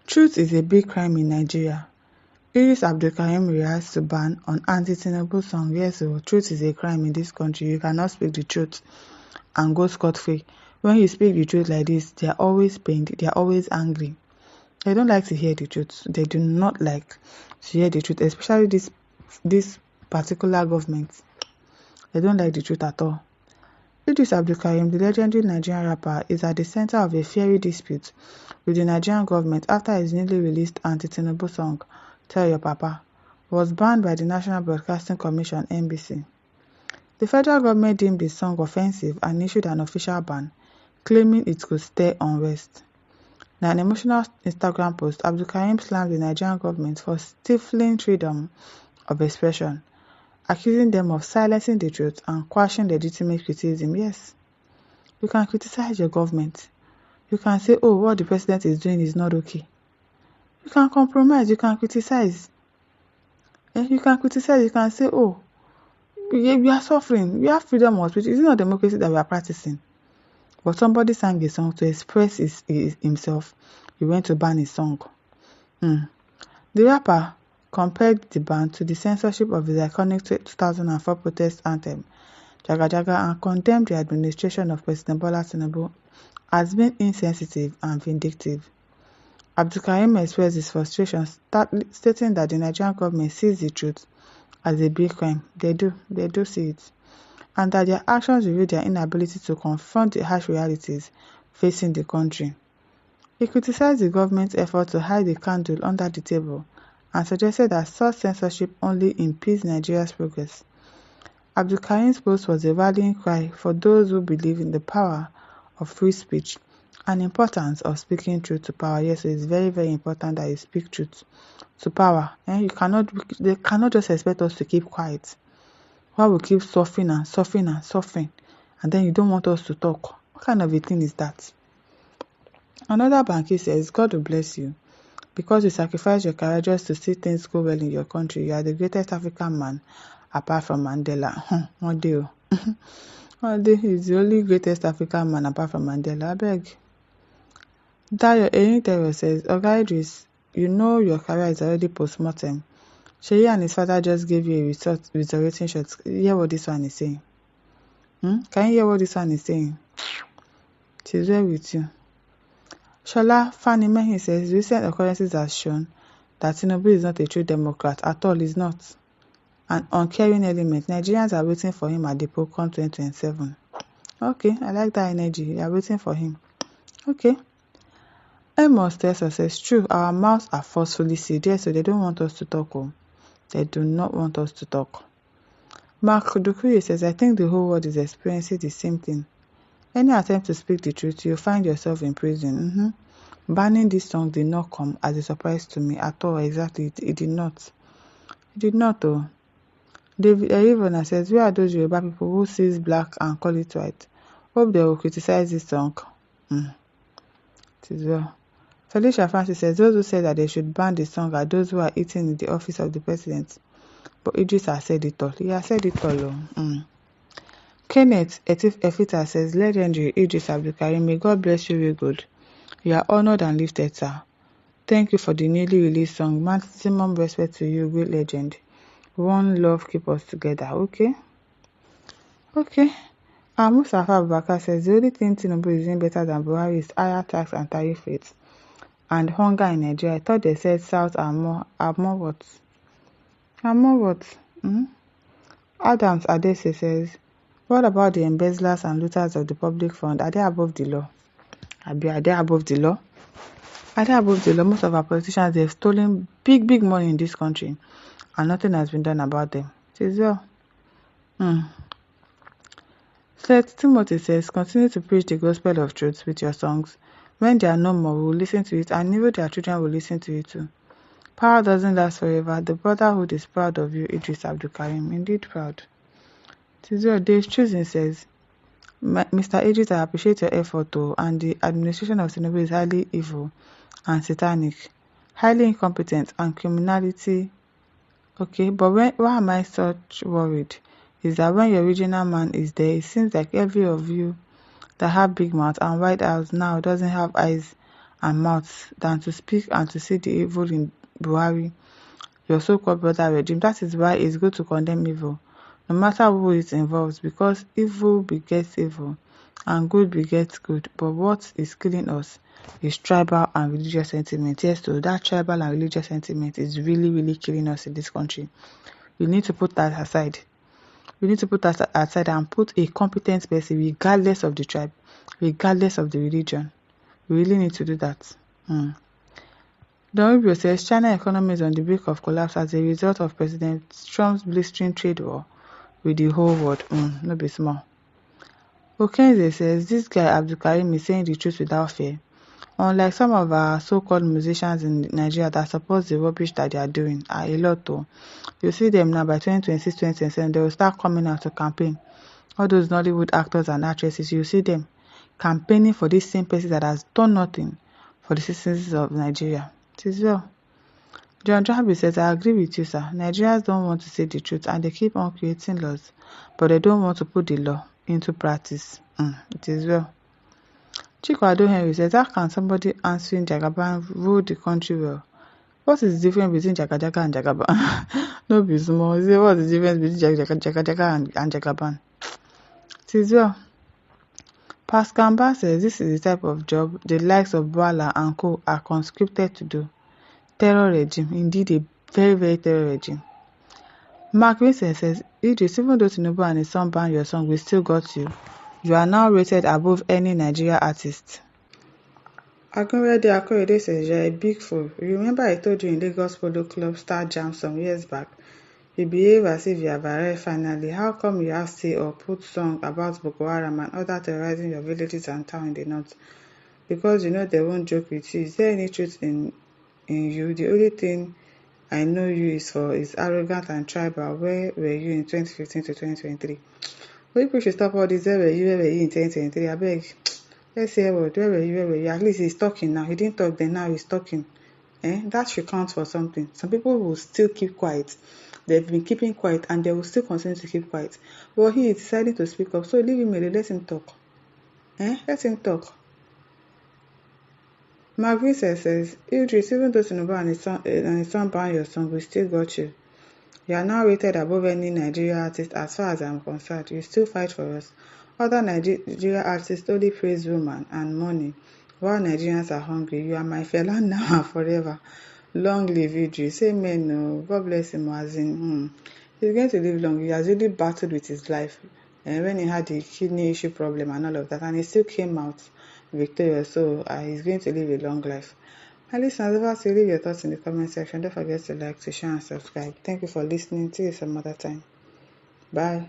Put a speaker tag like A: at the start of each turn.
A: Truth is a big crime in Nigeria. Eedris reacts to ban on anti-Tinubu song. Yes, so truth is a crime in this country. You cannot speak the truth and go scot-free. When you speak the truth like this, they are always pained. They are always angry. They don't like to hear the truth. They do not like to hear the truth, especially this particular government. They don't like the truth at all. Eedris the legendary Nigerian rapper, is at the center of a fiery dispute with the Nigerian government after his newly released anti-Tinubu song, Tell Your Papa, was banned by the National Broadcasting Commission (NBC). The federal government deemed the song offensive and issued an official ban, claiming it could stir unrest. In an emotional Instagram post, Abdulkarim slammed the Nigerian government for stifling freedom of expression, accusing them of silencing the truth and quashing legitimate criticism. Yes, you can criticize your government. You can say, oh, what the president is doing is not okay. You can compromise. You can criticize. You can criticize. You can say, oh, we are suffering. We have freedom of speech. Is it not democracy that we are practicing? But somebody sang a song to express himself. He went to ban his song. The rapper compared the ban to the censorship of his iconic 2004 protest anthem, Jaga Jaga, and condemned the administration of President Bola Tinubu as being insensitive and vindictive. Abdulkarim expressed his frustration, stating that the Nigerian government sees the truth as a big crime. They do see it. And that their actions reveal their inability to confront the harsh realities facing the country. He criticized the government's effort to hide the candle under the table and suggested that such censorship only impedes Nigeria's progress. Abdulkarim's post was a rallying cry for those who believe in the power of free speech and importance of speaking truth to power. Yes, so it's very, very important that you speak truth to power. And they cannot just expect us to keep quiet. Why we keep suffering, and then you don't want us to talk? What kind of a thing is that? Another banker says, God will bless you. Because you sacrifice your career just to see things go well in your country, you are the greatest African man apart from Mandela. One day. One day he's the only greatest African man apart from Mandela. I beg. Dayo Erin says, Oga Eedris, you know your career is already post-mortem. Sheyi and his father just gave you a resurrecting shot. Hear what this one is saying. Can you hear what this one is saying? It is well with you. Shola Fanimehin says, recent occurrences have shown that Tinubu is not a true Democrat. At all, he's not. An uncaring element. Nigerians are waiting for him at the poll come 2027. Okay, I like that energy. You are waiting for him. Okay. Amos Tessa says, true, our mouths are forcefully sealed. Yes, so they don't want us to talk. They do not want us to talk. Mark Dukuye says, I think the whole world is experiencing the same thing. Any attempt to speak the truth, you'll find yourself in prison. Banning this song did not come as a surprise to me at all. Exactly, it did not. It did not, though. David Erivona says, where are those Yoruba people who sees black and call it white? Hope they will criticize this song. It is well. Felicia Francis says, those who said that they should ban the song are those who are eating in the office of the president. But Eedris has said it all. He has said it all. Kenneth Efita says, legendary Eedris Abdulkarim, may God bless you real good. You are honored and lifted, sir. Thank you for the newly released song. Maximum respect to you, great legend. One love, keep us together. Okay. Mustafa Abubakar says, the only thing Tinubu is doing better than Buhari is higher tax and tariff rates and hunger in Nigeria. I thought they said South are more what? Adams Adese says, what about the embezzlers and looters of the public fund? Are they above the law? Are they above the law? Are they above the law? Most of our politicians, they've stolen big money in this country and nothing has been done about them. It is well. Seth Timothy says, continue to preach the gospel of truth with your songs. When they are no more, we will listen to it, and even their children will listen to it too. Power doesn't last forever. The brotherhood is proud of you, Eedris Abdulkarim. Indeed proud. It is well. Dave Choosing says, Mr. Eedris, I appreciate your effort too, and the administration of Tinubu is highly evil and satanic, highly incompetent, and criminality. Okay, but why am I such worried? Is that when your original man is there, it seems like every of you that have big mouth and wide eyes now doesn't have eyes and mouth than to speak and to see the evil in Buhari, your so-called brother regime. That is why it's good to condemn evil, no matter who is involved, because evil begets evil and good begets good. But what is killing us is tribal and religious sentiment. Yes, so that tribal and religious sentiment is really, really killing us in this country. We need to put that aside. We need to put that aside and put a competent person, regardless of the tribe, regardless of the religion. We really need to do that. Don Rubio says China economy is on the brink of collapse as a result of President Trump's blistering trade war with the whole world. No be small. Okenze says this guy Abdulkarim is saying the truth without fear. Unlike some of our so-called musicians in Nigeria that support the rubbish that they are doing, a lot though. You see them now by 2026, 2027, they will start coming out to campaign. All those Nollywood actors and actresses, you see them campaigning for this same person that has done nothing for the citizens of Nigeria. It is well. John Jabi says, I agree with you, sir. Nigerians don't want to say the truth and they keep on creating laws, but they don't want to put the law into practice. It is well. Chikwado Henry says, how can somebody answering Jagaban rule the country well? What is the difference between Jagajaga and Jagaban? No be small. What is the difference between Jagajaga and Jagaban? It is well. Pascal Mba says this is the type of job the likes of Bwala and co are conscripted to do. Terror regime, indeed a very, very terror regime. Mark Vincent says, Eedris, even though Tinubu and his son banned your song, we still got you. You are now rated above any Nigeria artist. Agunrede Akorede says, you're a big fool. You remember I told you in Lagos Polo Club Star Jam some years back? You behave as if you have arrived finally. How come you have say or put song about Boko Haram and other terrorizing your villages and town in the north? Because you know they won't joke with you. Is there any truth in you? The only thing I know you is arrogant and tribal. Where were you in 2015 to 2023? We people should stop all this. Where were you in 2023? I beg. Let's say where were you? At least he's talking now. He didn't talk then, now he's talking. That should count for something. Some people will still keep quiet. They've been keeping quiet and they will still continue to keep quiet. But he is deciding to speak up. So leave him alone. Let him talk. Let him talk. Mark Vincent says, Eedris, even though Tinubu and his son banned your song, we still got you. You are now rated above any Nigeria artist as far as I am concerned. You still fight for us. Other Nigeria artists only praise women and money, while Nigerians are hungry. You are my fellow now and forever. Long live Eedris. Amen. No. God bless him. As in, he's going to live long. He has really battled with his life. And when he had the kidney issue problem and all of that, and he still came out victorious. So he's going to live a long life. And listeners, over to leave your thoughts in the comment section. Don't forget to like, to share, and subscribe. Thank you for listening. See you some other time. Bye.